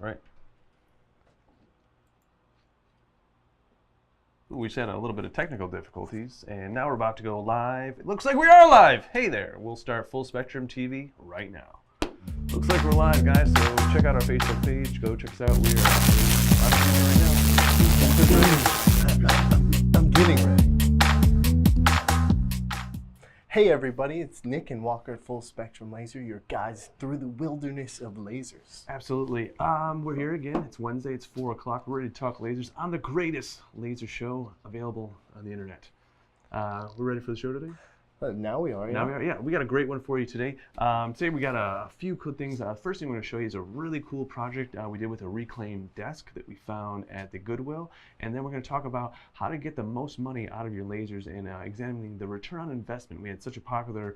right? We just had a little bit of technical difficulties, and now we're about to go live. It looks like we are live. Hey there, we'll start Full Spectrum TV right now. Looks like we're live, guys, so check out our Facebook page. Go check us out. We are live right now. I'm getting ready. Hey everybody, it's Nick and Walker at Full Spectrum Laser, your guides through the wilderness of lasers. Absolutely. We're here again. It's Wednesday. It's 4 o'clock. We're ready to talk lasers on the greatest laser show available on the internet. We're ready for the show today? Now we are, yeah. Now we are, yeah. We got a great one for you today. Today we got a few cool things. First thing I'm going to show you is a really cool project we did with a reclaimed desk that we found at the Goodwill. And then we're going to talk about how to get the most money out of your lasers and examining the return on investment. We had such a popular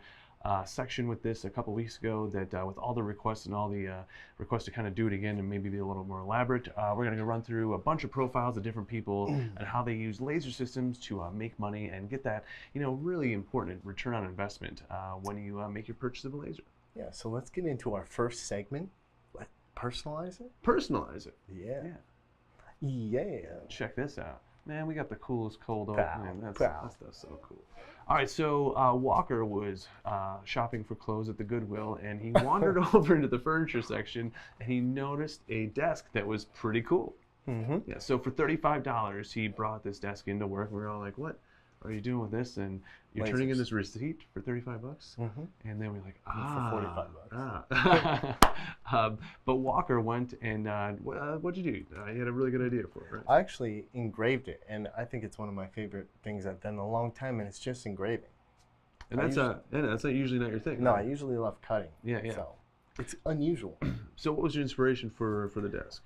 section with this a couple weeks ago that with all the requests and all the requests to kind of do it again and maybe be a little more elaborate, we're going to run through a bunch of profiles of different people and how they use laser systems to make money and get that, you know, really important return on investment when you make your purchase of a laser. Yeah, so let's get into our first segment. What? Personalize it? Personalize it. Yeah. Yeah. Check this out. Man, we got the coolest cold open. Man, that stuff's so cool. All right, so Walker was shopping for clothes at the Goodwill, and he wandered over into the furniture section, and he noticed a desk that was pretty cool. Mm-hmm. Yeah, so for $35, he brought this desk into work. We were all like, what are you doing with this? And you're turning in this receipt for 35 bucks? Mm-hmm. And then we're like, for 45 bucks. But Walker went and what'd you do? You had a really good idea for it, right? I actually engraved it, and I think it's one of my favorite things I've done in a long time, and it's just engraving. And that's not usually not your thing. No, right? I usually love cutting. Yeah, yeah. So it's unusual. So what was your inspiration for the desk?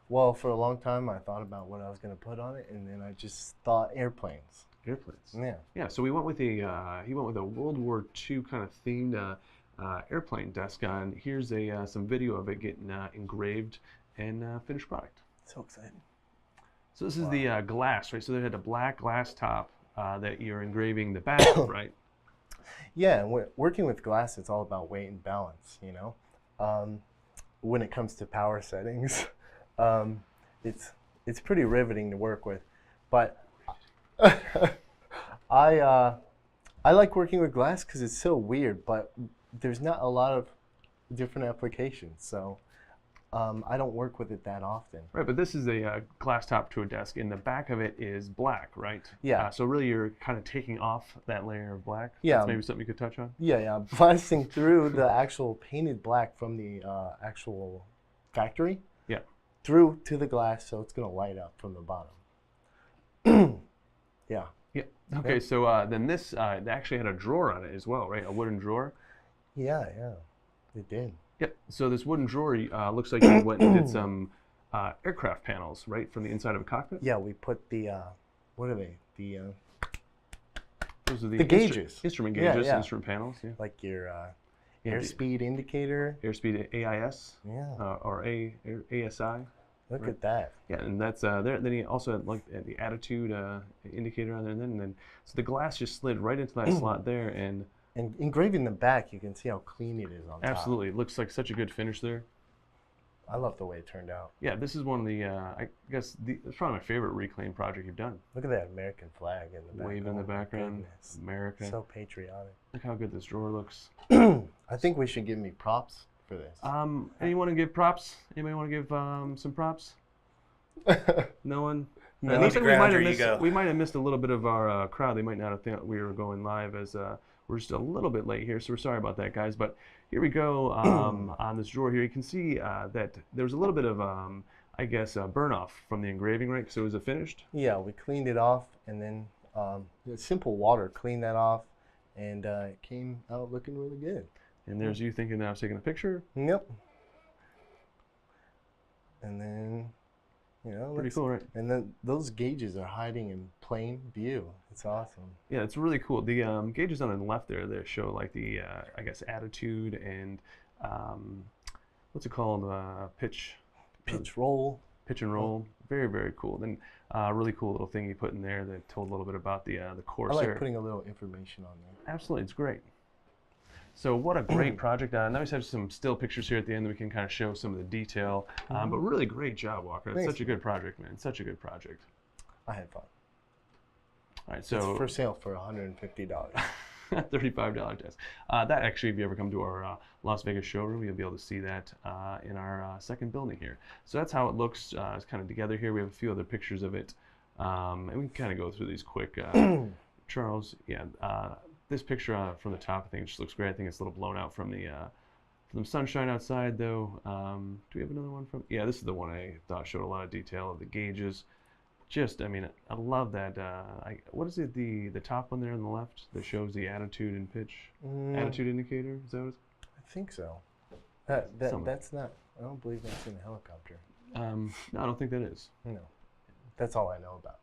Well, for a long time, I thought about what I was going to put on it, and then I just thought airplanes. Airplanes. Yeah. Yeah. So we went with a World War II kind of themed airplane desk on. Here's some video of it getting engraved and finished product. So exciting. So this is the glass, right? So they had a black glass top that you're engraving the back of, right? Yeah, and working with glass, it's all about weight and balance, you know. When it comes to power settings, it's pretty riveting to work with, but I like working with glass because it's so weird, but there's not a lot of different applications, so I don't work with it that often. Right, but this is a glass top to a desk, and the back of it is black, right? Yeah. So really you're kind of taking off that layer of black? Yeah. That's maybe something you could touch on? Yeah, blasting through the actual painted black from the actual factory. Yeah. Through to the glass, so it's going to light up from the bottom. Yeah. Yeah. Okay, so then this they actually had a drawer on it as well, right? A wooden drawer? Yeah, it did. Yep. So this wooden drawer looks like you went and did some aircraft panels, right, from the inside of a cockpit? Yeah, we put the, what are they? Those are the gauges. Instrument gauges, yeah. Instrument panels, yeah. Like your airspeed indicator. Airspeed AIS? Yeah. Or ASI? Look at that. Yeah, and that's there. Then he also had like the attitude indicator on there, and then so the glass just slid right into that slot there, and engraving the back, you can see how clean it is on top. Absolutely, it looks like such a good finish there. I love the way it turned out. Yeah, this is one of the I guess it's probably my favorite reclaim project you've done. Look at that American flag in the back. Wave in the background, America. So patriotic. Look how good this drawer looks. I think we should give me props for this. Anyone want to give props? Anybody want to give some props? No one? No. It looks like we might have missed a little bit of our crowd. They might not have thought we were going live as we're just a little bit late here, so we're sorry about that, guys. But here we go on this drawer here. You can see that there was a little bit of, I guess, burn off from the engraving, right? So was it finished? Yeah, we cleaned it off, and then simple water cleaned that off, and it came out looking really good. And there's you thinking that I was taking a picture? Yep. And then, you know, pretty cool, right? And then those gauges are hiding in plain view. It's awesome. Yeah, it's really cool. The gauges on the left there, they show like the, I guess, attitude and what's it called? Pitch roll. Pitch and roll. Very, very cool. Then really cool little thing you put in there that told a little bit about the Corsair. I like putting a little information on there. Absolutely, it's great. So what a great project. And I always have some still pictures here at the end that we can kind of show some of the detail. But really great job, Walker. It's such a good project, man. Such a good project. I had fun. All right, so it's for sale for $150. $35 desk. That actually, if you ever come to our Las Vegas showroom, you'll be able to see that in our second building here. So that's how it looks. It's kind of together here. We have a few other pictures of it, and we can kind of go through these quick. Charles, yeah, this picture from the top, I think it just looks great. I think it's a little blown out from the sunshine outside, though. Do we have another one from? Yeah, this is the one I thought showed a lot of detail of the gauges. Just, I mean, I love that. What is it? The top one there on the left that shows the attitude and pitch, attitude indicator. Is that what it's? I think so. That's not. I don't believe that's in a helicopter. No, I don't think that is. No, that's all I know about.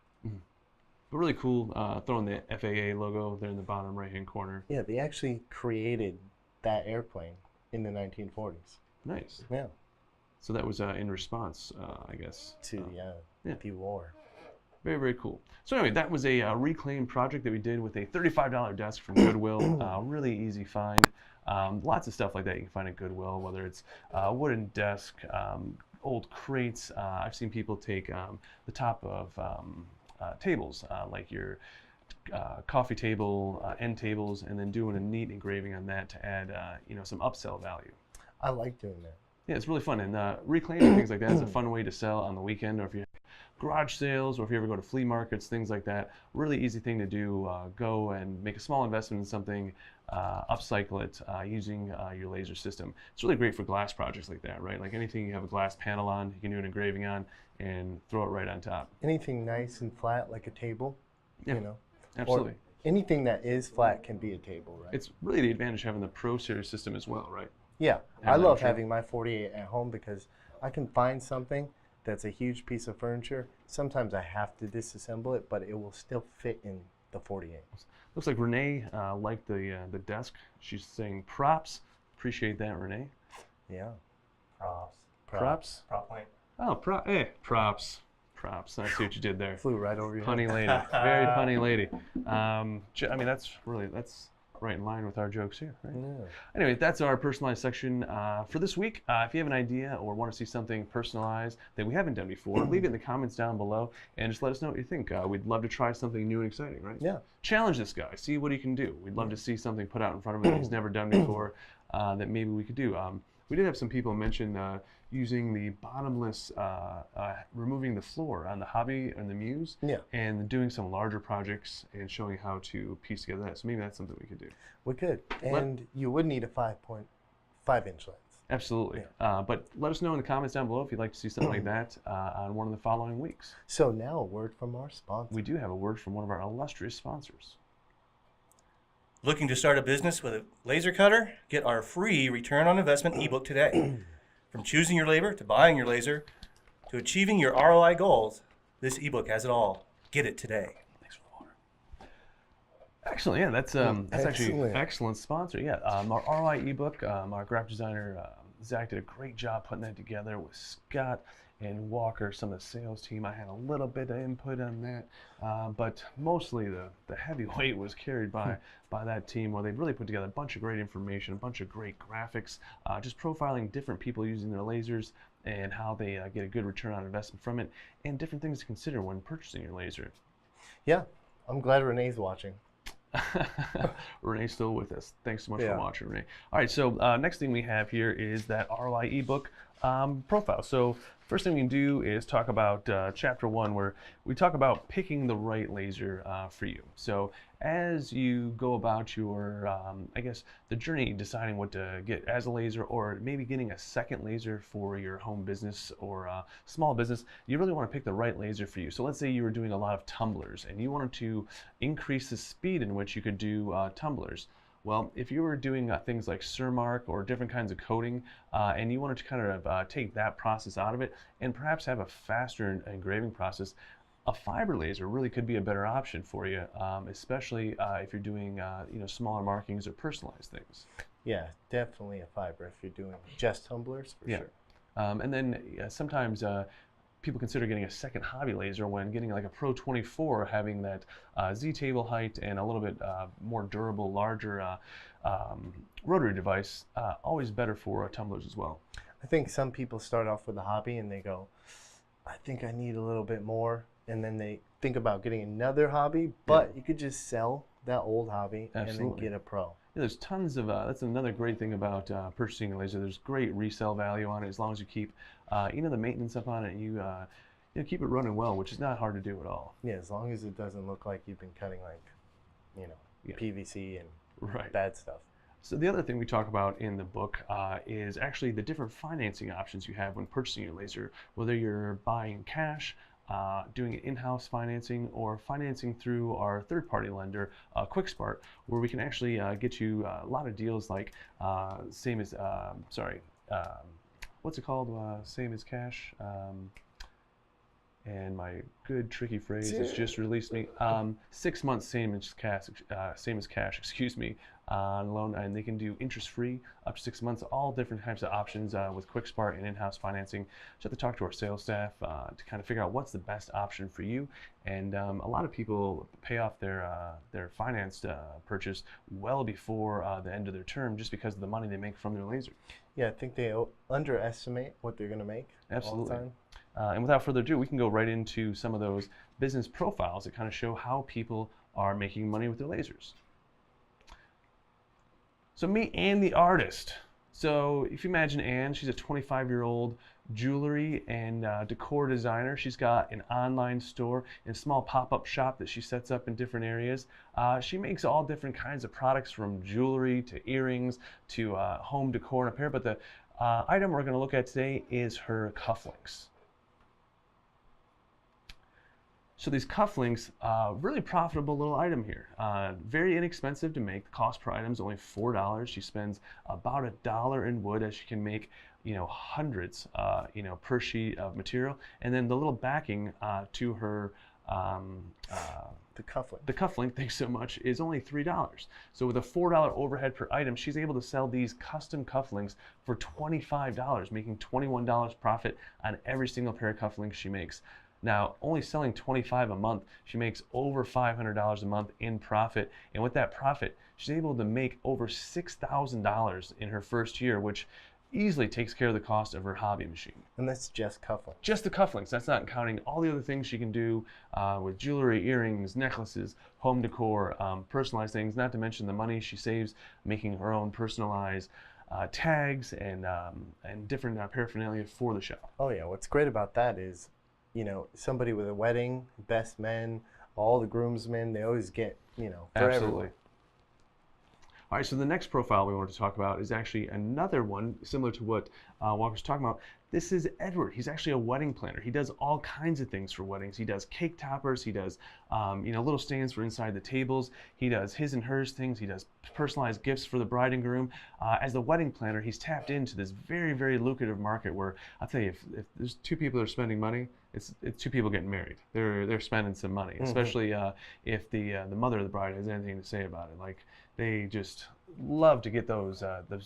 But really cool. Throwing the FAA logo there in the bottom right-hand corner. Yeah, they actually created that airplane in the 1940s. Nice. Yeah. So that was in response, I guess, to the war. Very, very cool. So anyway, that was a reclaim project that we did with a $35 desk from Goodwill. Really easy find. Lots of stuff like that you can find at Goodwill, whether it's a wooden desk, old crates. I've seen people take the top of tables, like your coffee table, end tables, and then doing a neat engraving on that to add some upsell value. I like doing that. Yeah, it's really fun. And reclaiming things like that is a fun way to sell on the weekend, or if you have garage sales, or if you ever go to flea markets, things like that. Really easy thing to do. Go and make a small investment in something, upcycle it using your laser system. It's really great for glass projects like that, right? Like anything you have a glass panel on, you can do an engraving on and throw it right on top. Anything nice and flat like a table, yeah, absolutely. Or anything that is flat can be a table, right? It's really the advantage of having the Pro Series system as well, right? Yeah, I love having my 48 at home because I can find something that's a huge piece of furniture. Sometimes I have to disassemble it, but it will still fit in the 48. Looks like Renee liked the desk. She's saying props. Appreciate that, Renee. Yeah. Props? Prop point. Oh, props. Props. I see what you did there. Flew right over your Punny lady. Very punny lady. I mean, that's right in line with our jokes here, right? Yeah. Anyway, that's our personalized section for this week. If you have an idea or want to see something personalized that we haven't done before, leave it in the comments down below and just let us know what you think. We'd love to try something new and exciting, right? Yeah. Challenge this guy. See what he can do. We'd love to see something put out in front of him that he's never done before that maybe we could do. We did have some people mention using the bottomless, removing the floor on the Hobby and the Muse, and doing some larger projects and showing how to piece together that. So maybe that's something we could do. We could, and you would need a 5.5-inch lens. Absolutely. Yeah. But let us know in the comments down below if you'd like to see something like that on one of the following weeks. So now a word from our sponsor. We do have a word from one of our illustrious sponsors. Looking to start a business with a laser cutter? Get our free return on investment ebook today. From choosing your labor to buying your laser to achieving your ROI goals, this ebook has it all. Get it today. Thanks for the water. Excellent. Yeah, that's actually an excellent sponsor. Yeah, our ROI ebook. Our graphic designer Zach did a great job putting that together with Scott and Walker, some of the sales team. I had a little bit of input on that, but mostly the heavy weight was carried by that team, where they really put together a bunch of great information, a bunch of great graphics, just profiling different people using their lasers and how they get a good return on investment from it, and different things to consider when purchasing your laser. Yeah, I'm glad Renee's watching. Renee's still with us. Thanks so much for watching, Renee. All right, so next thing we have here is that ROI ebook profile. So first thing we can do is talk about chapter 1, where we talk about picking the right laser for you. So as you go about your, I guess, the journey deciding what to get as a laser, or maybe getting a second laser for your home business or small business, you really want to pick the right laser for you. So let's say you were doing a lot of tumblers and you wanted to increase the speed in which you could do tumblers. Well, if you were doing things like Surmark or different kinds of coating, and you wanted to kind of take that process out of it and perhaps have a faster engraving process, a fiber laser really could be a better option for you, especially if you're doing smaller markings or personalized things. Yeah, definitely a fiber if you're doing just tumblers, for sure. And then sometimes people consider getting a second hobby laser when getting like a Pro 24, having that Z table height and a little bit more durable, larger rotary device, always better for tumblers as well. I think some people start off with a hobby and they go, I think I need a little bit more. And then they think about getting another hobby, but you could just sell that old hobby and then get a Pro. Yeah, there's tons of, that's another great thing about purchasing a laser. There's great resale value on it as long as you keep, the maintenance up on it. You keep it running well, which is not hard to do at all. Yeah, as long as it doesn't look like you've been cutting PVC and bad stuff. So the other thing we talk about in the book is actually the different financing options you have when purchasing your laser, whether you're buying cash, doing in-house financing, or financing through our third-party lender, QuickSmart, where we can actually get you a lot of deals like what's it called? Same as cash. And my good tricky phrase has just released me. 6 months same as cash, excuse me, on loan, and they can do interest-free up to 6 months. All different types of options with QuickSmart and in-house financing. Just have to talk to our sales staff to kind of figure out what's the best option for you. And a lot of people pay off their financed purchase well before the end of their term, just because of the money they make from their laser. Yeah, I think they underestimate what they're going to make. Absolutely. All the time. And without further ado, we can go right into some of those business profiles that kind of show how people are making money with their lasers. So meet Ann the artist. So if you imagine Ann, she's a 25-year-old jewelry and decor designer. She's got an online store and a small pop-up shop that she sets up in different areas. She makes all different kinds of products, from jewelry to earrings to home decor and apparel. But the item we're going to look at today is her cufflinks. So these cufflinks, really profitable little item here. Very inexpensive to make. The cost per item is only $4. She spends about $1 in wood, as she can make, hundreds, per sheet of material. And then the little backing to her the cufflink, thanks so much, is only $3. So with a $4 overhead per item, she's able to sell these custom cufflinks for $25, making $21 profit on every single pair of cufflinks she makes. Now, only selling $25 a month, she makes over $500 a month in profit. And with that profit, she's able to make over $6,000 in her first year, which easily takes care of the cost of her hobby machine. And that's just cufflinks. Just the cufflinks. That's not counting all the other things she can do with jewelry, earrings, necklaces, home decor, personalized things, not to mention the money she saves making her own personalized tags and different paraphernalia for the shop. Oh yeah, what's great about that is, somebody with a wedding, best men, all the groomsmen, they always get, for Absolutely. everyone. All right, so the next profile we want to talk about is actually another one similar to what Walker's talking about. This is Edward. He's actually a wedding planner. He does all kinds of things for weddings. He does cake toppers. He does, little stands for inside the tables. He does his and hers things. He does personalized gifts for the bride and groom. As the wedding planner, he's tapped into this very, very lucrative market where, I'll tell you, if there's two people that are spending money, it's two people getting married. They're spending some money, especially if the mother of the bride has anything to say about it. Like, they just love to get those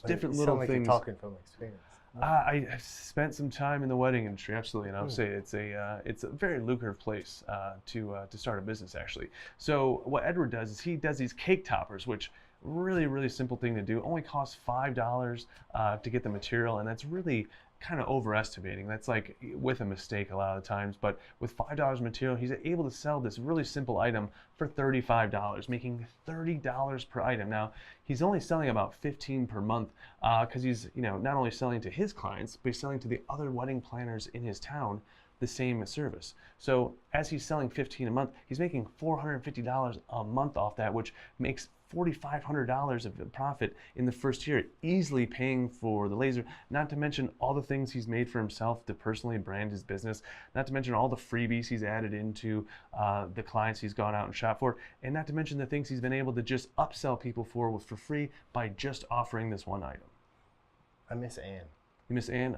different little like things. You're talking from experience. I spent some time in the wedding industry, absolutely, and I would say it's a very lucrative place to start a business, actually. So what Edward does is he does these cake toppers, which really, really simple thing to do. Only costs $5 to get the material, and that's really kind of overestimating. That's like with a mistake a lot of the times, but with $5 material, he's able to sell this really simple item for $35, making $30 per item. Now, he's only selling about 15 per month because he's not only selling to his clients, but he's selling to the other wedding planners in his town the same service. So as he's selling 15 a month, he's making $450 a month off that, which makes $4,500 of profit in the first year, easily paying for the laser, not to mention all the things he's made for himself to personally brand his business, not to mention all the freebies he's added into the clients he's gone out and shopped for, and not to mention the things he's been able to just upsell people for free by just offering this one item. I miss Ann. You miss Ann?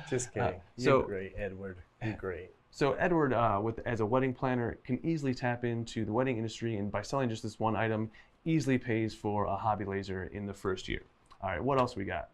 Just kidding. You're great, Edward. You're great. So Edward, as a wedding planner, can easily tap into the wedding industry, and by selling just this one item, easily pays for a hobby laser in the first year. All right, what else we got?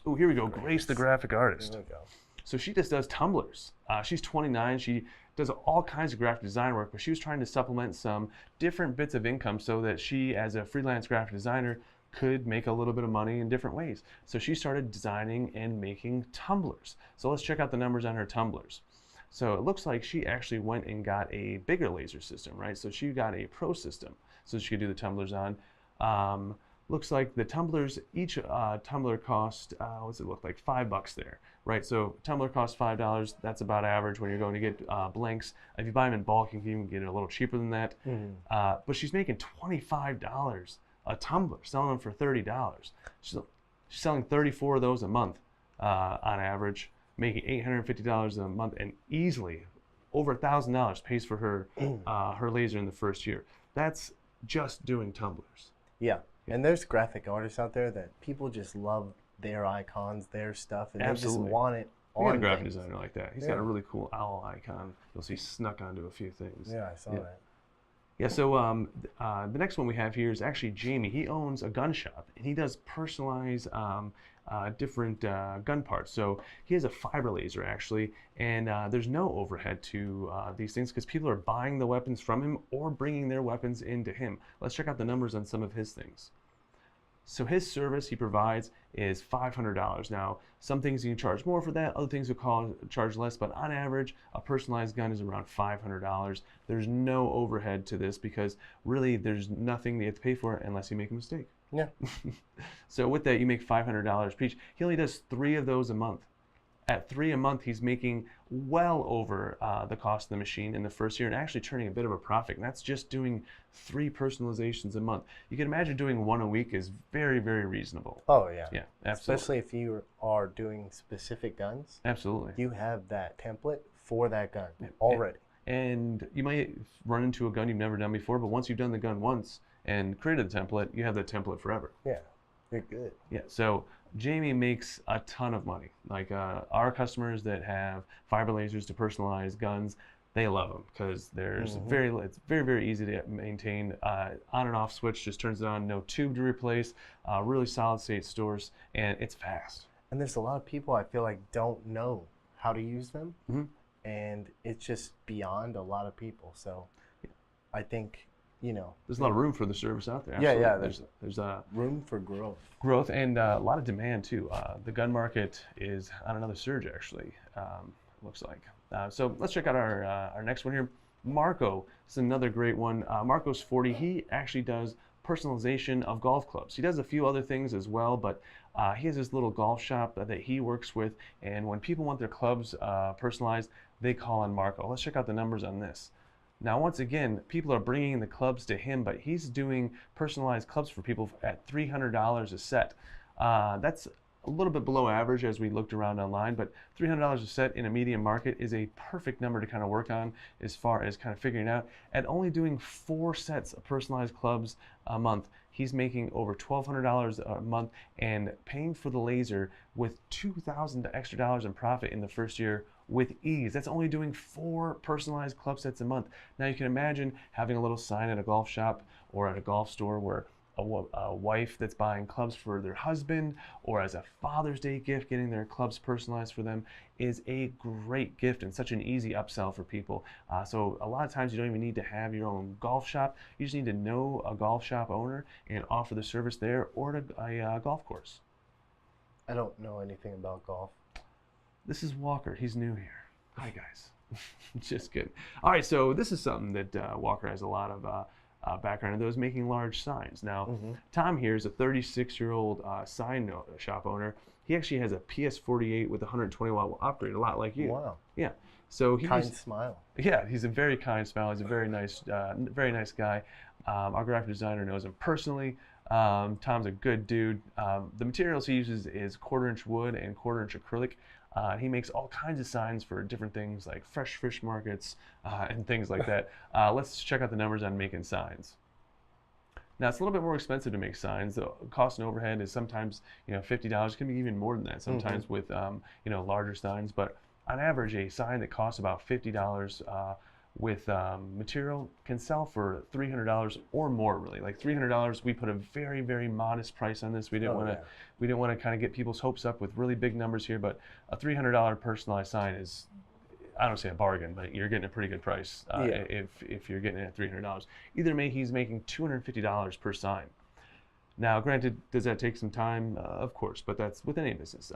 Oh, here we go. Grace, the graphic artist. There we go. So she just does tumblers. She's 29. She does all kinds of graphic design work, but she was trying to supplement some different bits of income so that she, as a freelance graphic designer, could make a little bit of money in different ways. So she started designing and making tumblers. So let's check out the numbers on her tumblers. So it looks like she actually went and got a bigger laser system, right? So she got a pro system so she could do the tumblers on. Looks like the tumblers, each tumbler cost, what's it look like, $5 there, right? So tumbler costs $5. That's about average when you're going to get blanks. If you buy them in bulk, you can even get it a little cheaper than that. But she's making $25 a tumbler, selling them for $30. She's selling 34 of those a month on average, making $850 a month, and easily over $1,000 pays for her her laser in the first year. That's just doing tumblers. Yeah. And there's graphic artists out there that people just love their icons, their stuff, and Absolutely. they just want it We got a on graphic things. designer like that. He's got a really cool owl icon. You'll see snuck onto a few things. Yeah, I saw that. Yeah, so the next one we have here is actually Jamie. He owns a gun shop, and he does personalized different gun parts. So he has a fiber laser, actually, and there's no overhead to these things because people are buying the weapons from him or bringing their weapons into him. Let's check out the numbers on some of his things. So his service he provides is $500. Now, some things you can charge more for that, other things will charge less, but on average, a personalized gun is around $500. There's no overhead to this because really there's nothing that you have to pay for it unless you make a mistake. Yeah. So with that, you make $500 per each. He only does 3 of those a month. At 3 a month, he's making well over the cost of the machine in the first year and actually turning a bit of a profit. And that's just doing 3 personalizations a month. You can imagine doing 1 a week is very, very reasonable. Oh, yeah. Yeah, absolutely. Especially if you are doing specific guns. Absolutely. You have that template for that gun already. And you might run into a gun you've never done before, but once you've done the gun once and created the template, you have that template forever. Yeah, you're good. Yeah, so Jamie makes a ton of money. Like our customers that have fiber lasers to personalize guns, they love them because there's it's very, very easy to maintain. On and off switch just turns it on, no tube to replace, really solid state stores, and it's fast. And there's a lot of people I feel like don't know how to use them, and it's just beyond a lot of people. So I think, you know, there's a lot of room for the service out there. Yeah, Absolutely. yeah. There's room for growth. And a lot of demand too. The gun market is on another surge actually. Looks like. So let's check out our next one here. Marco is another great one. Marco's 40. He actually does personalization of golf clubs. He does a few other things as well, but he has this little golf shop that he works with, and when people want their clubs personalized, they call on Marco. Let's check out the numbers on this. Now, once again, people are bringing the clubs to him, but he's doing personalized clubs for people at $300 a set. That's a little bit below average as we looked around online, but $300 a set in a medium market is a perfect number to kind of work on as far as kind of figuring out. At only doing 4 sets of personalized clubs a month, he's making over $1,200 a month and paying for the laser with $2,000 extra in profit in the first year with ease. That's only doing 4 personalized club sets a month. Now you can imagine having a little sign at a golf shop or at a golf store where a wife that's buying clubs for their husband or as a Father's Day gift, getting their clubs personalized for them is a great gift and such an easy upsell for people. So a lot of times you don't even need to have your own golf shop. You just need to know a golf shop owner and offer the service there or at a golf course. I don't know anything about golf. This is Walker. He's new here. Hi, guys. Just kidding. All right, so this is something that Walker has a lot of background in, those making large signs. Now, Tom here is a 36-year-old sign shop owner. He actually has a PS48 with a 120-watt upgrade, a lot like you. Wow. Yeah. So Kind smile. Yeah, he's a very kind smile. He's a very nice guy. Our graphic designer knows him personally. Tom's a good dude. The materials he uses is 1/4-inch wood and 1/4-inch acrylic. He makes all kinds of signs for different things like fresh fish markets and things like that. Let's check out the numbers on making signs. Now it's a little bit more expensive to make signs. The cost and overhead is sometimes $50. It can be even more than that sometimes with larger signs. But on average, a sign that costs about $50 with material can sell for $300 or more, really. Like $300, we put a very, very modest price on this. We didn't want to kind of get people's hopes up with really big numbers here, but a $300 personalized sign is, I don't say a bargain, but you're getting a pretty good price if you're getting it at $300. He's making $250 per sign. Now, granted, does that take some time? Of course, but that's with any business.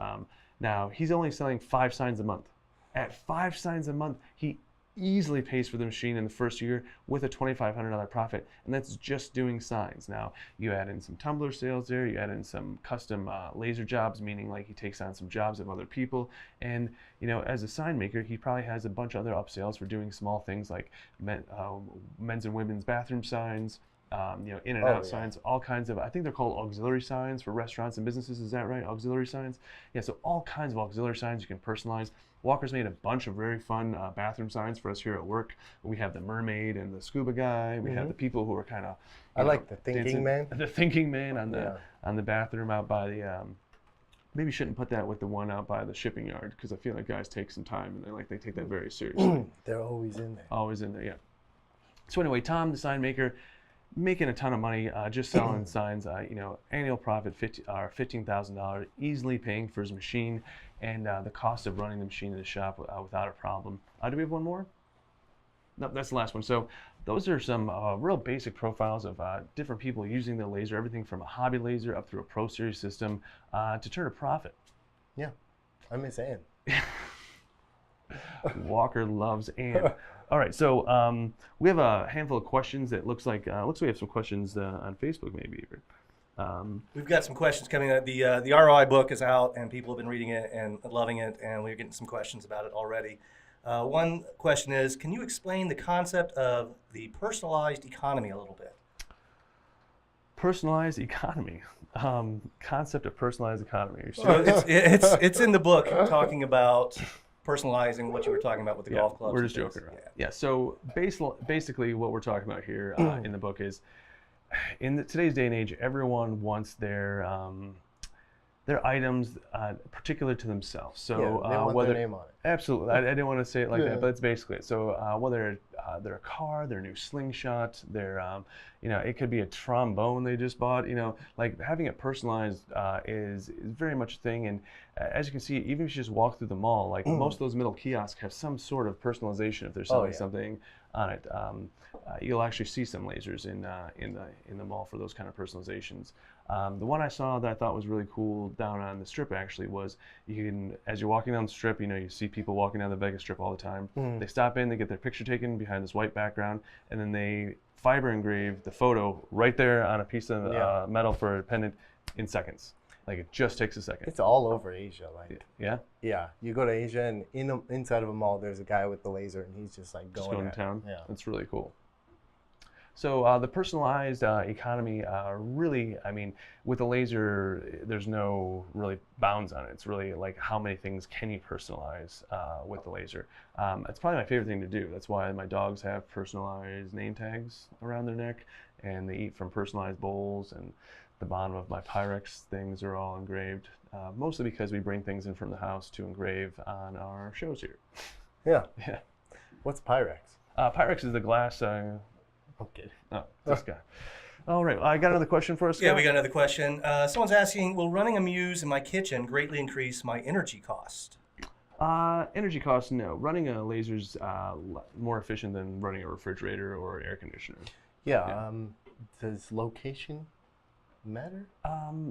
Now, he's only selling 5 signs a month. At 5 signs a month, he easily pays for the machine in the first year with a $2,500 profit, and that's just doing signs. Now, you add in some tumbler sales there, you add in some custom laser jobs, meaning like he takes on some jobs of other people, and as a sign maker, he probably has a bunch of other upsales for doing small things like men's and women's bathroom signs, in and out signs, all kinds of, I think they're called auxiliary signs for restaurants and businesses. Is that right? Auxiliary signs? Yeah, so all kinds of auxiliary signs you can personalize. Walker's made a bunch of very fun bathroom signs for us here at work. We have the mermaid and the scuba guy. We have the people who are kind of, I like the thinking man. The thinking man on the bathroom out by the, maybe shouldn't put that with the one out by the shipping yard, because I feel like guys take some time and they take that very seriously. They're always in there. Always in there, yeah. So anyway, Tom, the sign maker, making a ton of money just selling signs. Annual profit $15,000, easily paying for his machine, and the cost of running the machine in the shop without a problem. Do we have one more? No, that's the last one. So those are some real basic profiles of different people using the laser, everything from a hobby laser up through a Pro Series system to turn a profit. Yeah, I miss Ann. Walker loves Ann. All right, so we have a handful of questions. That looks like we have some questions on Facebook maybe. We've got some questions coming up. The ROI book is out, and people have been reading it and loving it, and we're getting some questions about it already. One question is, can you explain the concept of the personalized economy a little bit? Personalized economy. Concept of personalized economy. So it's in the book talking about personalizing what you were talking about with the golf clubs. We're just joking around. Yeah. So basically, what we're talking about here in the book is, in today's day and age, everyone wants their items particular to themselves. So they want whether their name on it. Absolutely, I didn't want to say it like that, but it's basically it. So whether their car, their new slingshot, their it could be a trombone they just bought. Like having it personalized is very much a thing. And as you can see, even if you just walk through the mall, like most of those middle kiosks have some sort of personalization if they're selling something on it. You'll actually see some lasers in the mall for those kind of personalizations. The one I saw that I thought was really cool down on the Strip actually was, you can, as you're walking down the Strip, you see people walking down the Vegas Strip all the time. They stop in, they get their picture taken behind this white background, and then they fiber engrave the photo right there on a piece of metal for a pendant in seconds. Like, it just takes a second. It's all over Asia. Yeah? Yeah. You go to Asia, and inside of a mall, there's a guy with the laser, and he's just like going to town. Yeah. That's really cool. So the personalized economy, really, with the laser, there's no really bounds on it. It's really like, how many things can you personalize with the laser? It's probably my favorite thing to do. That's why my dogs have personalized name tags around their neck, and they eat from personalized bowls, and the bottom of my Pyrex things are all engraved, mostly because we bring things in from the house to engrave on our shows here. Yeah. Yeah. What's Pyrex? Pyrex is the glass. Okay. Oh, this guy. All right. I got another question for us, Scott. Yeah, we got another question. Someone's asking, will running a Muse in my kitchen greatly increase my energy cost? Energy costs, no. Running a laser's more efficient than running a refrigerator or air conditioner. Yeah. Does location matter?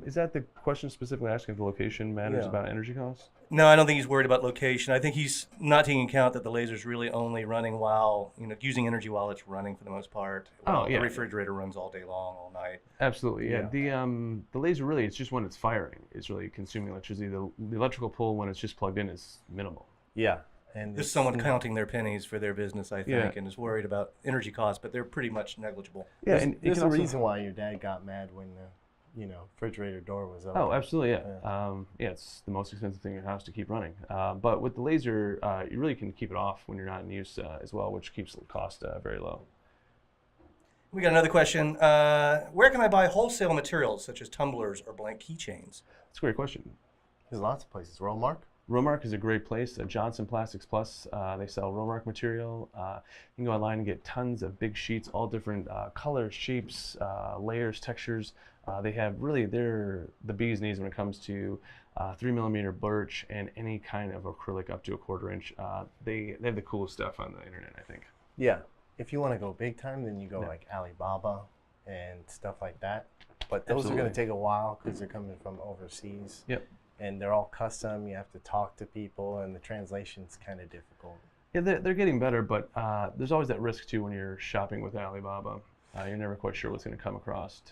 Is that the question specifically asking if the location matters about energy costs? No, I don't think he's worried about location. I think he's not taking account that the laser's really only running while, using energy while it's running for the most part. The refrigerator runs all day long, all night. Absolutely, yeah. The laser really, it's just when it's firing, it's really consuming electricity. The electrical pull when it's just plugged in is minimal. Yeah. And there's someone counting their pennies for their business, I think, and is worried about energy costs, but they're pretty much negligible. Yeah, there's a reason why your dad got mad when refrigerator door was open. Oh, absolutely, yeah. It's the most expensive thing in your house to keep running. But with the laser, you really can keep it off when you're not in use as well, which keeps the cost very low. We got another question. Where can I buy wholesale materials such as tumblers or blank keychains? That's a great question. There's lots of places. Rollmark? Romark is a great place. Johnson Plastics Plus, they sell Romark material. You can go online and get tons of big sheets, all different colors, shapes, layers, textures. They have really, they're the bee's knees when it comes to 3mm birch and any kind of acrylic up to a 1/4 inch. They have the coolest stuff on the internet, I think. Yeah. If you want to go big time, then you go like Alibaba and stuff like that. But those are going to take a while because they're coming from overseas. Yep. And they're all custom. You have to talk to people, and the translation's kind of difficult. Yeah, they're getting better, but there's always that risk too when you're shopping with Alibaba. You're never quite sure what's going to come across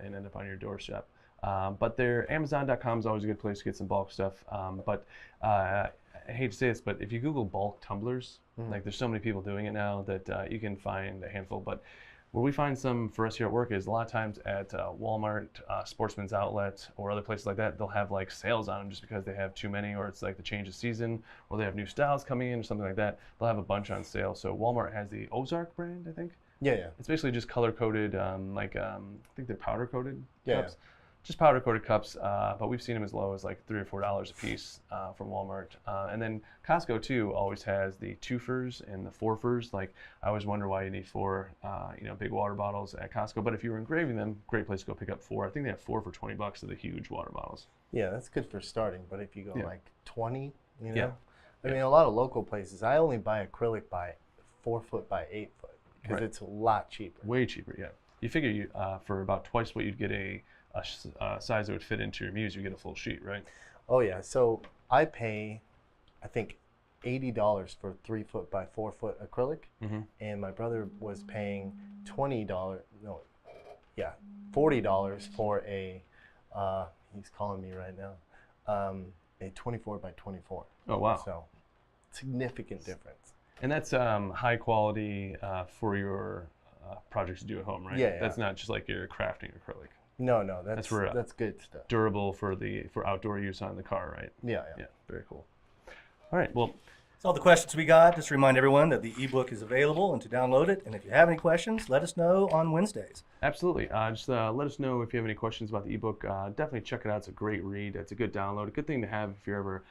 and end up on your doorstep. But Amazon.com is always a good place to get some bulk stuff. But I hate to say this, but if you Google bulk tumblers, like there's so many people doing it now that you can find a handful. But where we find some for us here at work is a lot of times at Walmart, Sportsman's Outlet, or other places like that, they'll have like sales on them just because they have too many, or it's like the change of season, or they have new styles coming in or something like that. They'll have a bunch on sale. So Walmart has the Ozark brand, I think. Yeah. It's basically just color-coded, I think they're powder-coated Yeah. cups. Just powder-coated cups, but we've seen them as low as like $3 or $4 a piece from Walmart. And then Costco too always has the 2-fers and the 4-fers. Like I always wonder why you need 4, big water bottles at Costco. But if you were engraving them, great place to go pick up 4. I think they have 4 for $20 of the huge water bottles. Yeah, that's good for starting. But if you go like 20, I mean, Yeah. a lot of local places, I only buy acrylic by 4 foot by 8 foot because it's a lot cheaper. Way cheaper, yeah. You figure for about twice what you'd get a size that would fit into your muse, you get a full sheet, right? Oh yeah, so I pay, I think, $80 for 3 foot by 4 foot acrylic, and my brother was paying $40 for a. He's calling me right now. A 24 by 24. Oh wow! So significant difference. And that's high quality for your projects to do at home, right? Yeah. That's not just like you're crafting acrylic. No, that's good stuff. Durable for outdoor use on the car, right? Yeah. Very cool. All right, well, That's all the questions we got. Just to remind everyone that the ebook is available and to download it. And if you have any questions, let us know on Wednesdays. absolutely. Just let us know if you have any questions about the ebook. Definitely check it out. It's a great read. It's a good download. A good thing to have if you're ever,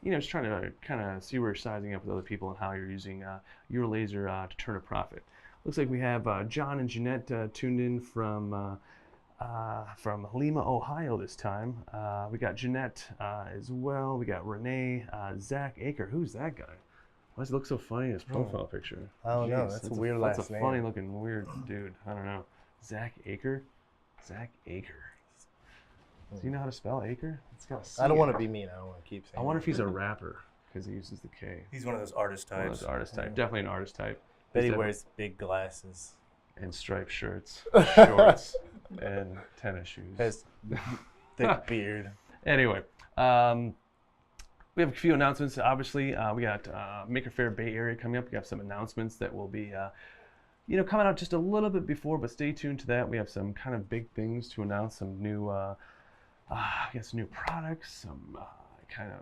just trying to kind of see where you're sizing up with other people and how you're using your laser to turn a profit. Looks like we have John and Jeanette tuned in from Lima, Ohio this time. We got Jeanette as well. We got Renee, Zach Aker. Who's that guy? Why does he look so funny in his profile picture? I don't know. That's a weird last name. That's a funny looking weird dude. I don't know. Zach Aker? Zach Aker. Does he know how to spell Aker? It's got a C. I don't want to be mean. I don't want to keep saying. I wonder if he's a rapper because he uses the K. He's one of those artist One of types. those artist type. Definitely an artist type. Bet he He's wears big glasses. and striped shirts, shorts, and tennis shoes. Has thick beard. Anyway, we have a few announcements. Obviously, we got Maker Faire Bay Area coming up. We have some announcements that will be, coming out just a little bit before, but stay tuned to that. We have some kind of big things to announce. Some new, some new products. Some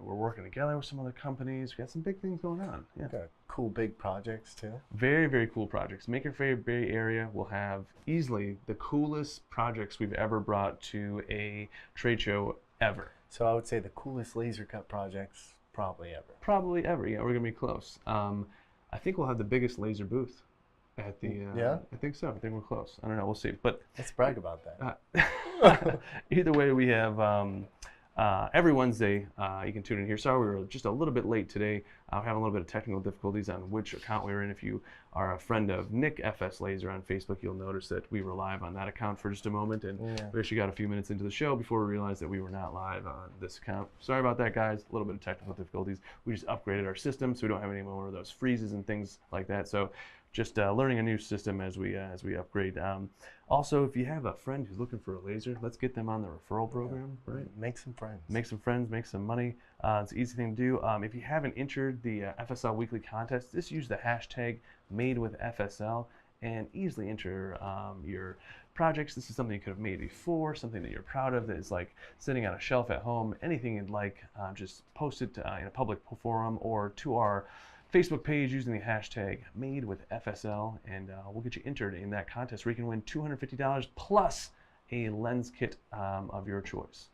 we're working together with some other companies. We got some big things going on. Yeah. Got cool big projects too. Very, very cool projects. Maker Faire Bay Area will have easily the coolest projects we've ever brought to a trade show ever. So I would say the coolest laser cut projects probably ever. Probably ever. Yeah, we're gonna be close. I think we'll have the biggest laser booth at the. Yeah. I think so. I think we're close. I don't know. We'll see. But Let's brag about that. either way, we have. Every Wednesday, you can tune in here. Sorry, we were just a little bit late today. We're having a little bit of technical difficulties on which account we were in. If you are a friend of Nick FS Laser on Facebook, you'll notice that we were live on that account for just a moment, and we actually got a few minutes into the show before we realized that we were not live on this account. Sorry about that, guys. A little bit of technical difficulties. We just upgraded our system, so we don't have any more of those freezes and things like that. So just learning a new system as we upgrade. Also, if you have a friend who's looking for a laser, let's get them on the referral program, right? Make some friends. Make some friends, make some money. It's an easy thing to do. If you haven't entered the FSL weekly contest, just use the hashtag #MadeWithFSL and easily enter your projects. This is something you could have made before, something that you're proud of that is like sitting on a shelf at home. Anything you'd like, just post it in a public forum or to our Facebook page using the hashtag #MadeWithFSL, and we'll get you entered in that contest where you can win $250 plus a lens kit of your choice.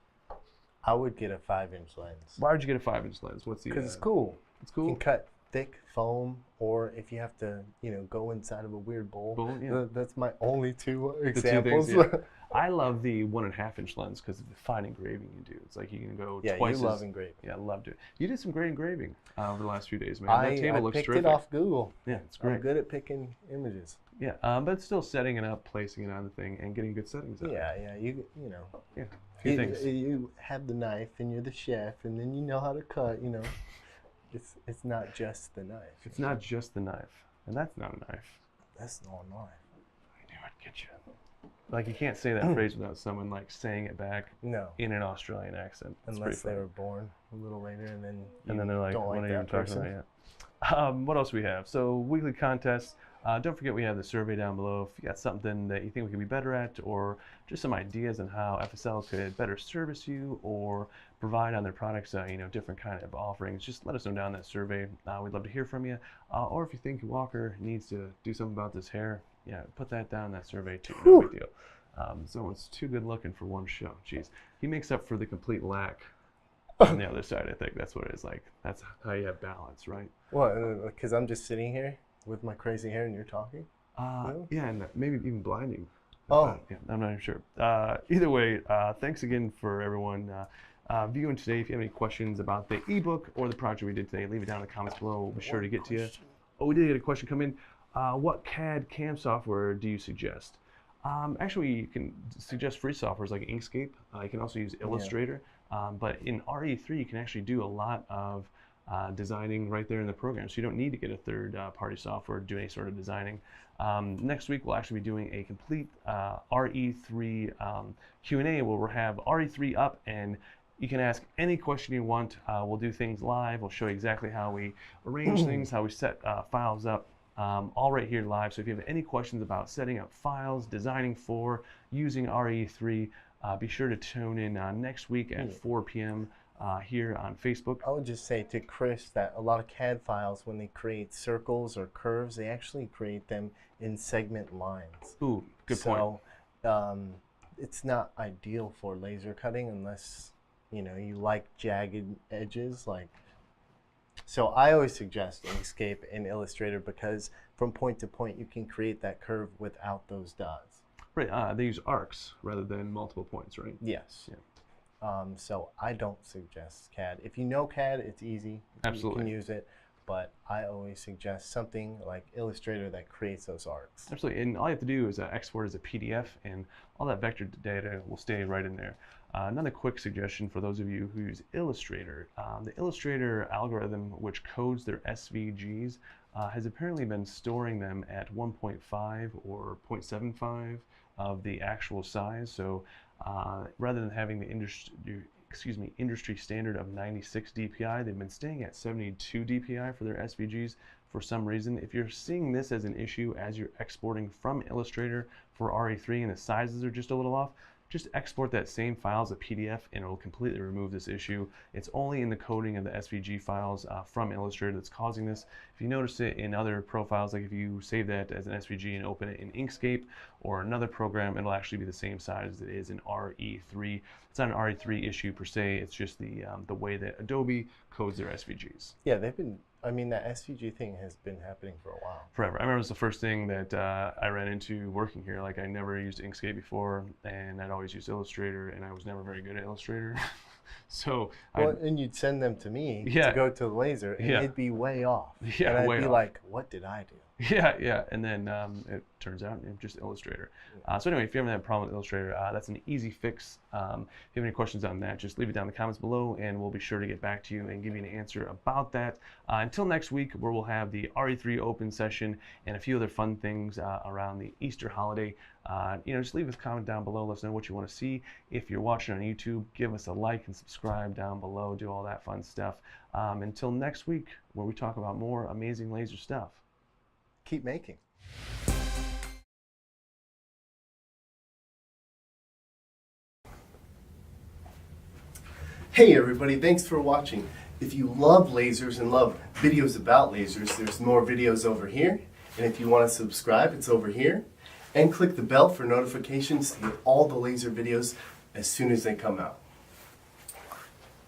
I would get a 5-inch lens. Why would you get a 5-inch lens? What's the? Because it's cool. It's You cool. can cut thick foam, or if you have to, go inside of a weird bowl. Yeah. That's my only two The examples. 2 things, yeah. I love the 1.5-inch lens because of the fine engraving you do. It's like you can go Yeah, twice you love as. engraving. Yeah, I loved it. You did some great engraving over the last few days, man. I That table looks picked terrific. it off Google. Yeah, it's great. I'm good at picking images. Yeah, but it's still setting it up, placing it on the thing, and getting good settings on it. Yeah. You know. Yeah, a few things. You have the knife, and you're the chef, and then you know how to cut. It's not just the knife. It's not just the knife, and that's not a knife. That's not a knife. I knew I'd get you. Like you can't say that phrase without someone like saying it back No. in an Australian accent. It's Unless they pretty were born a little later, and then they're like, don't "What like are you that talking person. about?" Yeah. What else we have? So weekly contests. Don't forget we have the survey down below. If you got something that you think we could be better at, or just some ideas on how FSL could better service you or provide on their products, different kind of offerings, just let us know down in that survey. We'd love to hear from you. Or if you think Walker needs to do something about this hair, yeah, put that down in that survey too. No big deal. Someone's too good looking for one show. Jeez, he makes up for the complete lack on the other side. I think that's what it is. Like that's how you have balance, right? Well, because I'm just sitting here with my crazy hair, and you're talking. Yeah, and maybe even blinding. Oh, Yeah, I'm not even sure. Either way, thanks again for everyone viewing today. If you have any questions about the ebook or the project we did today, leave it down in the comments below. We'll be sure to get to you. Oh, we did get a question come in. What CAD CAM software do you suggest? Actually, you can suggest free softwares like Inkscape. You can also use Illustrator. But in RE3, you can actually do a lot of designing right there in the program. So you don't need to get a third-party software to do any sort of designing. Next week, we'll actually be doing a complete RE3 Q&A where we'll have RE3 up, and you can ask any question you want. We'll do things live. We'll show you exactly how we arrange things, how we set files up. All right here live. So if you have any questions about setting up files, designing for, using RE3, be sure to tune in next week at 4 p.m. Here on Facebook. I would just say to Chris that a lot of CAD files, when they create circles or curves, they actually create them in segment lines. Ooh, good point. So it's not ideal for laser cutting unless you like jagged edges. So I always suggest Inkscape and Illustrator because from point to point you can create that curve without those dots. Right. They use arcs rather than multiple points, right? Yes. Yeah. So I don't suggest CAD. If you know CAD, it's easy. Absolutely. You can use it. But I always suggest something like Illustrator that creates those arcs. Absolutely. And all you have to do is export as a PDF, and all that vector data will stay right in there. Another quick suggestion for those of you who use Illustrator. The Illustrator algorithm, which codes their SVGs, has apparently been storing them at 1.5 or 0.75 of the actual size. So rather than having the industry standard of 96 DPI, they've been staying at 72 DPI for their SVGs for some reason. If you're seeing this as an issue as you're exporting from Illustrator for RE3 and the sizes are just a little off, just export that same file as a PDF and it will completely remove this issue. It's only in the coding of the SVG files from Illustrator that's causing this. If you notice it in other profiles, like if you save that as an SVG and open it in Inkscape or another program, it'll actually be the same size as it is in RE3. It's not an RE3 issue per se, it's just the way that Adobe codes their SVGs. Yeah, that SVG thing has been happening for a while. Forever. I remember it was the first thing that I ran into working here. Like I never used Inkscape before, and I'd always used Illustrator, and I was never very good at Illustrator. So and you'd send them to me Yeah. to go to the laser, and it'd be way off. Yeah, and I'd way be off. like, what did I do? Yeah, and then it turns out it's just Illustrator. So anyway, if you ever have a problem with Illustrator, that's an easy fix. If you have any questions on that, just leave it down in the comments below, and we'll be sure to get back to you and give you an answer about that. Until next week, where we'll have the RE3 open session and a few other fun things around the Easter holiday. Just leave us a comment down below. Let us know what you want to see. If you're watching on YouTube, give us a like and subscribe down below. Do all that fun stuff. Until next week, where we talk about more amazing laser stuff. Keep making. Hey everybody, thanks for watching. If you love lasers and love videos about lasers, there's more videos over here. And if you want to subscribe, it's over here. And click the bell for notifications to get all the laser videos as soon as they come out.